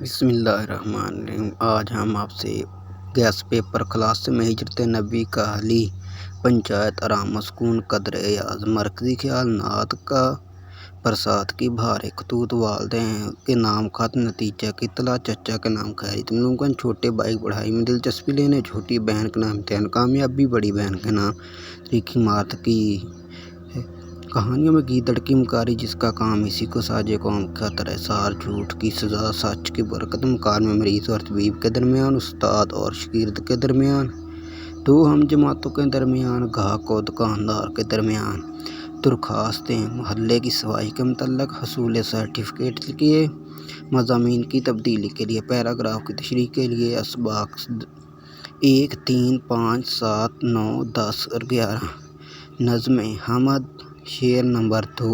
بسم اللہ الرحمن الرحیم۔ آج ہم آپ سے گیس پیپر کلاس میں ہجرت نبی کا حلی پنچایت آرام مسکون قدر ایاز مرکزی خیال نعت کا برسات کی بہار خطوط والدین کے نام خط نتیجہ کی اطلاع چچا کے نام خیریت ملمکن چھوٹے بھائی پڑھائی میں دلچسپی لینے چھوٹی بہن کے نام امتحان کامیابی بڑی بہن کے نام تاریخی عمارت کی کہانیوں میں گیدڑ کی مکاری جس کا کام اسی کو ساجے قوم کا طرح سار جھوٹ کی سزا سچ کی برکت مکار میں مریض اور طبیب کے درمیان استاد اور شاگرد کے درمیان دو ہم جماعتوں کے درمیان گاہک و دکاندار کے درمیان درخواستیں محلے کی صفائی کے متعلق حصول سرٹیفکیٹ کے مضامین کی تبدیلی کے لیے پیراگراف کی تشریح کے لیے اسباق 1 3 5 7 9 10 اور 11 نظمیں حمد شعر نمبر 2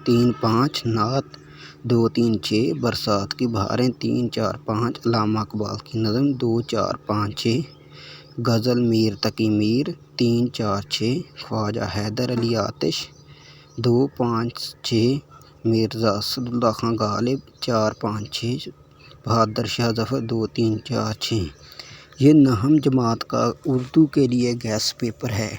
3 5 نعت 2 3 6 برسات کی بہاریں 3 4 5 علامہ اقبال کی نظم 2 4 5 6 غزل میر تقی میر 3 4 6 خواجہ حیدر علی آتش 2 5 6 مرزا اسد اللہ خان غالب 4 5 6 بہادر شاہ ظفر 2 3 4 6 یہ نہم جماعت کا اردو کے لیے گیس پیپر ہے۔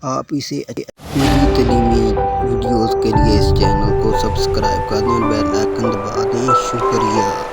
آپ اسے مزید تعلیمی ویڈیوز کے لیے اس چینل کو سبسکرائب کر دیں اور بیل آئکن دبا دیں۔ شکریہ۔